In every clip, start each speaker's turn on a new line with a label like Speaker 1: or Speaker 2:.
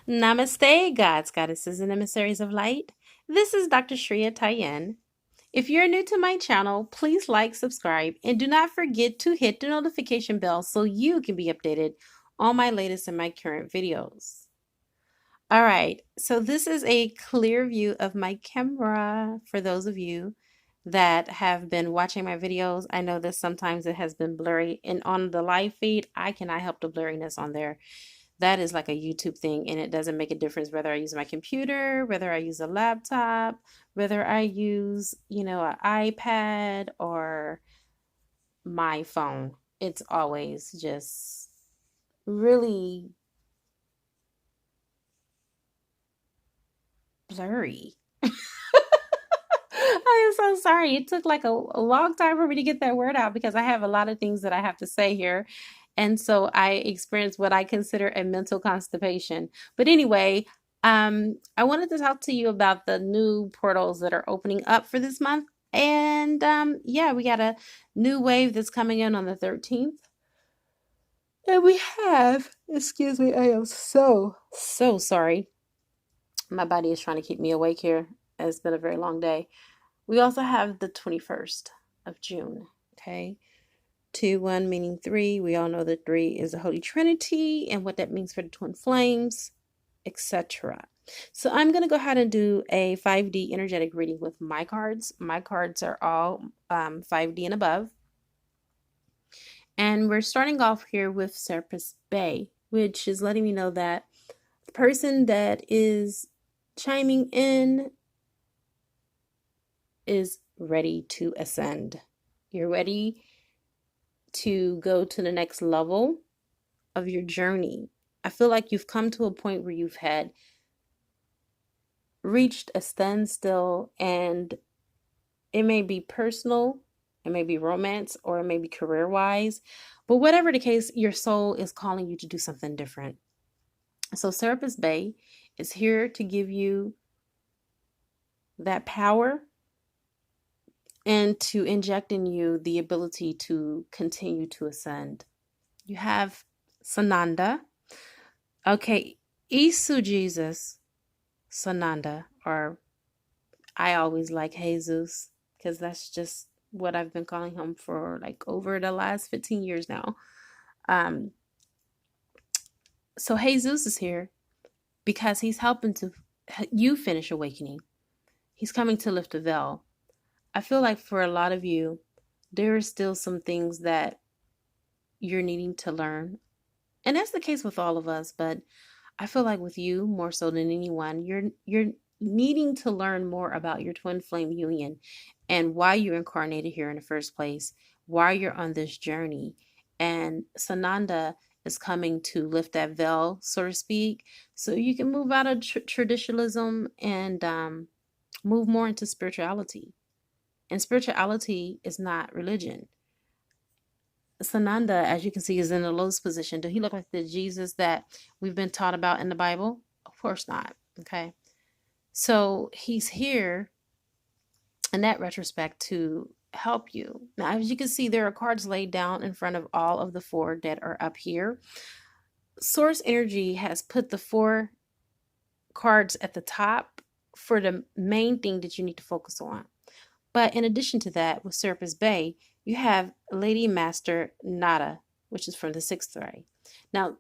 Speaker 1: Namaste, gods, goddesses, and emissaries of light. This is Dr. Shreya Tayen. If you're new to my channel, please like, subscribe, and do not forget to hit the notification bell so you can be updated on my latest and my current videos. All right, so this is a clear view of my camera for those of you that have been watching my videos. I know that sometimes it has been blurry, and on the live feed, I cannot help the blurriness on there. That is like a YouTube thing, and it doesn't make a difference whether I use my computer, whether I use a laptop, whether I use, an iPad or my phone. It's always just really blurry. I am so sorry. It took like a long time for me to get that word out because I have a lot of things that I have to say here. And so I experienced what I consider a mental constipation. But anyway, I wanted to talk to you about the new portals that are opening up for this month. And yeah, we got a new wave that's coming in on the 13th. And we have, excuse me, I am so sorry. My body is trying to keep me awake here. It's been a very long day. We also have the 21st of June, okay? 2, 1 meaning 3. We all know that 3 is the Holy Trinity and what that means for the twin flames, etc. So I'm going to go ahead and do a 5D energetic reading with my cards. My cards are all 5D and above. And we're starting off here with Serapis Bay, which is letting me know that the person that is chiming in is ready to ascend. You're ready to go to the next level of your journey. I feel like you've come to a point where you've had reached a standstill, and it may be personal, it may be romance, or it may be career-wise, but whatever the case, your soul is calling you to do something different. So Serapis Bay is here to give you that power and to inject in you the ability to continue to ascend. You have Sananda. Okay, Isu Jesus, Sananda, or I always like Jesus because that's just what I've been calling him for like over the last 15 years now. So Jesus is here because he's helping to you finish awakening. He's coming to lift the veil. I feel like for a lot of you, there are still some things that you're needing to learn. And that's the case with all of us, but I feel like with you more so than anyone, you're needing to learn more about your twin flame union and why you're incarnated here in the first place, why you're on this journey. And Sananda is coming to lift that veil, so to speak, so you can move out of traditionalism and move more into spirituality. And spirituality is not religion. Sananda, as you can see, is in a lotus position. Do he look like the Jesus that we've been taught about in the Bible? Of course not. Okay. So he's here in that retrospect to help you. Now, as you can see, there are cards laid down in front of all of the 4 that are up here. Source energy has put the 4 cards at the top for the main thing that you need to focus on. But in addition to that, with Serapis Bay, you have Lady Master Nada, which is from the 6th ray. Now,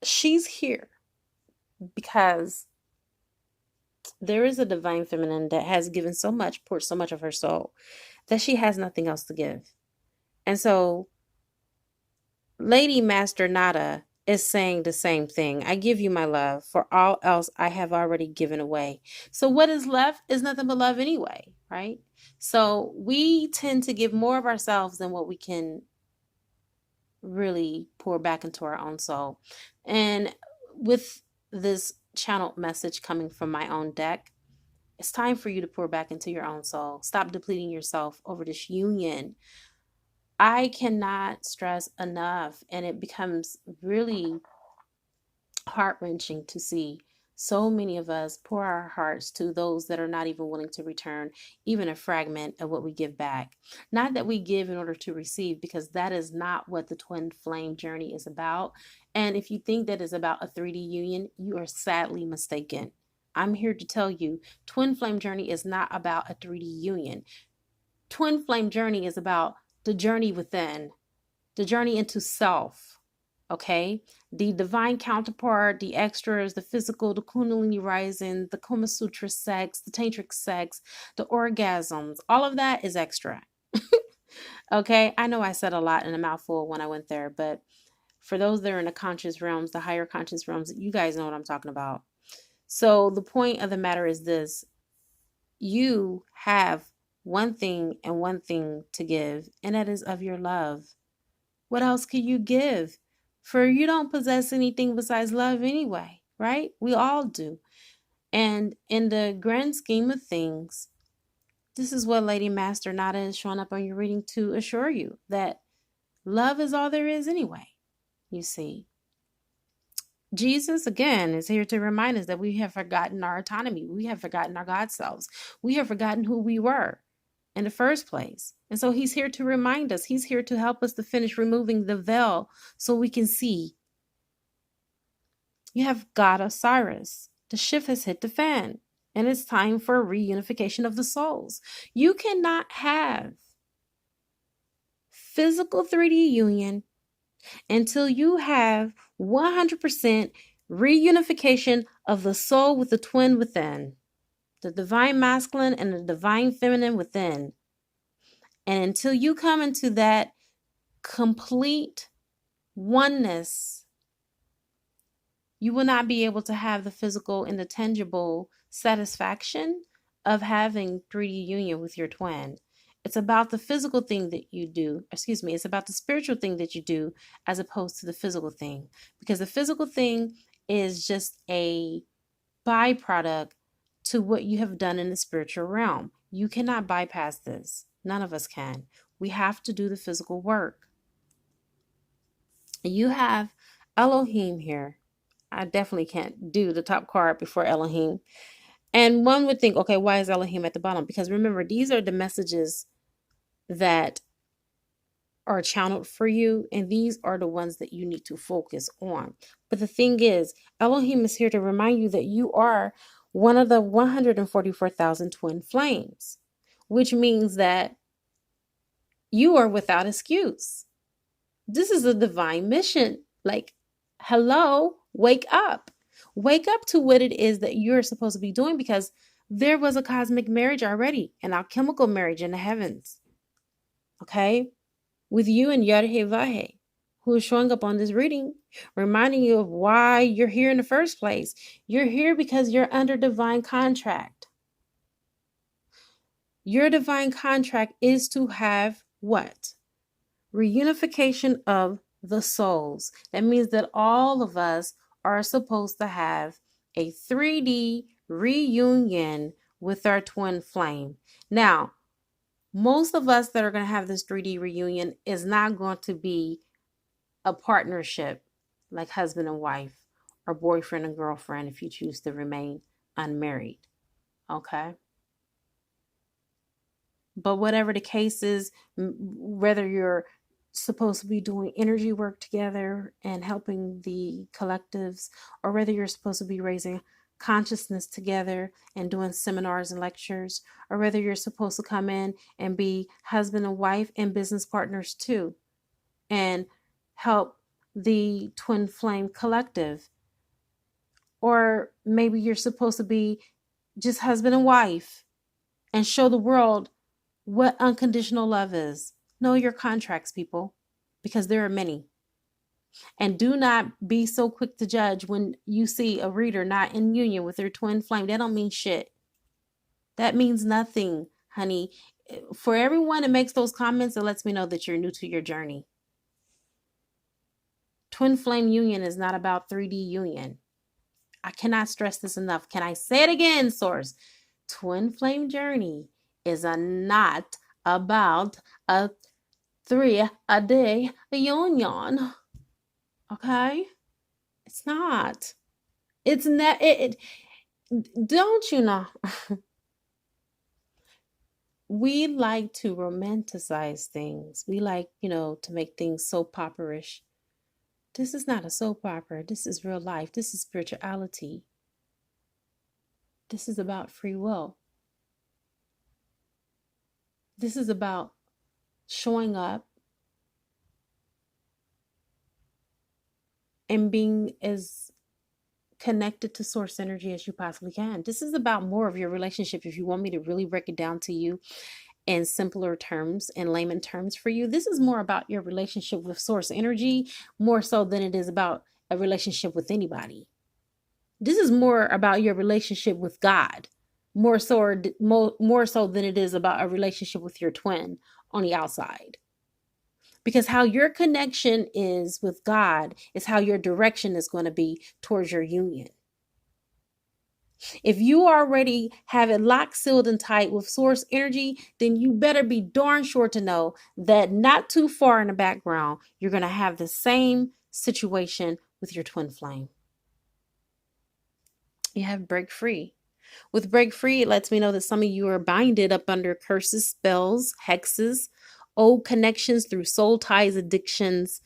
Speaker 1: she's here because there is a divine feminine that has given so much, poured so much of her soul, that she has nothing else to give. And so Lady Master Nada is saying the same thing. I give you my love, for all else I have already given away. So what is left is nothing but love anyway, right? So we tend to give more of ourselves than what we can really pour back into our own soul. And with this channeled message coming from my own deck, it's time for you to pour back into your own soul. Stop depleting yourself over this union. I cannot stress enough, and it becomes really heart-wrenching to see so many of us pour our hearts to those that are not even willing to return even a fragment of what we give back. Not that we give in order to receive, because that is not what the twin flame journey is about. And if you think that is about a 3D union, you are sadly mistaken. I'm here to tell you, twin flame journey is not about a 3D union. Twin flame journey is about the journey within, the journey into self. Okay, the divine counterpart, the extras, the physical, the kundalini rising, the Kama Sutra sex, the tantric sex, the orgasms, all of that is extra. Okay, I know I said a lot in a mouthful when I went there, but for those that are in the conscious realms, the higher conscious realms, you guys know what I'm talking about. So the point of the matter is this: you have one thing and one thing to give, and that is of your love. What else could you give? For you don't possess anything besides love anyway, right? We all do. And in the grand scheme of things, this is what Lady Master Nada is showing up on your reading to assure you, that love is all there is anyway, you see. Jesus, again, is here to remind us that we have forgotten our autonomy. We have forgotten our God selves. We have forgotten who we were in the first place. And so he's here to remind us. He's here to help us to finish removing the veil so we can see. You have God Osiris. The shift has hit the fan, and it's time for a reunification of the souls. You cannot have physical 3D union until you have 100% reunification of the soul with the twin within, the divine masculine and the divine feminine within. And until you come into that complete oneness, you will not be able to have the physical and the tangible satisfaction of having 3D union with your twin. It's about the physical thing that you do, it's about the spiritual thing that you do as opposed to the physical thing. Because the physical thing is just a byproduct to what you have done in the spiritual realm. You cannot bypass this. None of us can. We have to do the physical work. You have Elohim here. I definitely can't do the top card before Elohim. And one would think, okay, why is Elohim at the bottom? Because remember, these are the messages that are channeled for you, and these are the ones that you need to focus on. But the thing is, Elohim is here to remind you that you are one of the 144,000 twin flames, which means that you are without excuse. This is a divine mission. Like, hello, wake up. Wake up to what it is that you're supposed to be doing, because there was a cosmic marriage already, an alchemical marriage in the heavens. Okay? With you and Yadhe, who is showing up on this reading, reminding you of why you're here in the first place. You're here because you're under divine contract. Your divine contract is to have what? Reunification of the souls. That means that all of us are supposed to have a 3D reunion with our twin flame. Now, most of us that are going to have this 3D reunion is not going to be a partnership like husband and wife or boyfriend and girlfriend if you choose to remain unmarried. Okay? But whatever the case is, whether you're supposed to be doing energy work together and helping the collectives, or whether you're supposed to be raising consciousness together and doing seminars and lectures, or whether you're supposed to come in and be husband and wife and business partners too, and help the twin flame collective. Or maybe you're supposed to be just husband and wife and show the world what unconditional love is. Know your contracts, people, because there are many. And do not be so quick to judge when you see a reader not in union with their twin flame. That don't mean shit. That means nothing, honey. For everyone that makes those comments, it lets me know that you're new to your journey. Twin flame union is not about 3D union. I cannot stress this enough. Can I say it again, source? Twin flame journey is not about a 3-a-day union. Okay? It's not. It's not. Don't you know? We like to romanticize things. We like, to make things so popperish. This is not a soap opera. This is real life. This is spirituality. This is about free will. This is about showing up and being as connected to source energy as you possibly can. This is about more of your relationship. If you want me to really break it down to you in simpler terms, in layman terms for you, this is more about your relationship with source energy, more so than it is about a relationship with anybody. This is more about your relationship with God, more so than it is about a relationship with your twin on the outside. Because how your connection is with God is how your direction is going to be towards your union. If you already have it locked, sealed, and tight with source energy, then you better be darn sure to know that not too far in the background, you're going to have the same situation with your twin flame. You have break free. With break free, it lets me know that some of you are binded up under curses, spells, hexes, old connections through soul ties, addictions,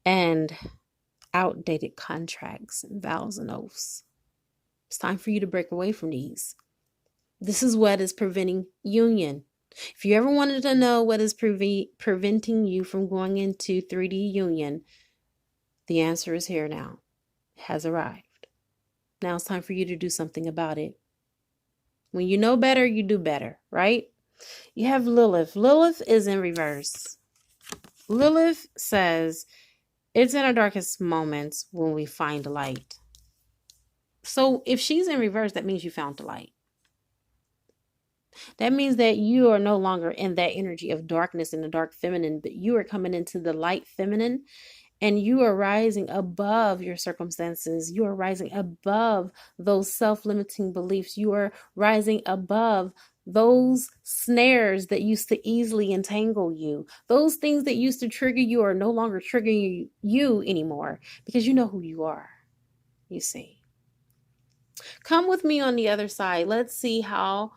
Speaker 1: and outdated contracts and vows and oaths. It's time for you to break away from these. This is what is preventing union. If you ever wanted to know what is preventing you from going into 3D union, the answer is here now. It has arrived. Now it's time for you to do something about it. When you know better, you do better, right? You have Lilith. Lilith is in reverse. Lilith says, it's in our darkest moments when we find light. So if she's in reverse, that means you found the light. That means that you are no longer in that energy of darkness in the dark feminine, but you are coming into the light feminine, and you are rising above your circumstances. You are rising above those self-limiting beliefs. You are rising above those snares that used to easily entangle you. Those things that used to trigger you are no longer triggering you anymore, because you know who you are, you see. Come with me on the other side. Let's see how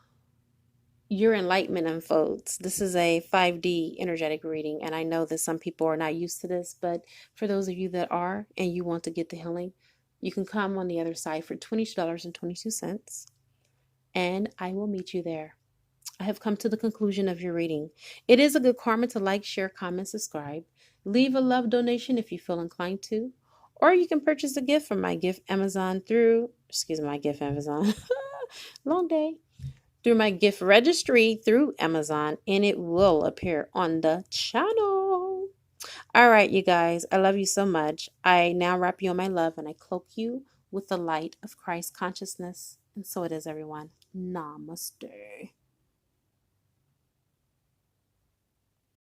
Speaker 1: your enlightenment unfolds. This is a 5D energetic reading, and I know that some people are not used to this, but for those of you that are and you want to get the healing, you can come on the other side for $22.22, and I will meet you there. I have come to the conclusion of your reading. It is a good karma to like, share, comment, subscribe. Leave a love donation if you feel inclined to, or you can purchase a gift from my gift Amazon long day, through my gift registry through Amazon, and it will appear on the channel. All right, you guys, I love you so much. I now wrap you in my love, and I cloak you with the light of Christ consciousness. And so it is, everyone. Namaste.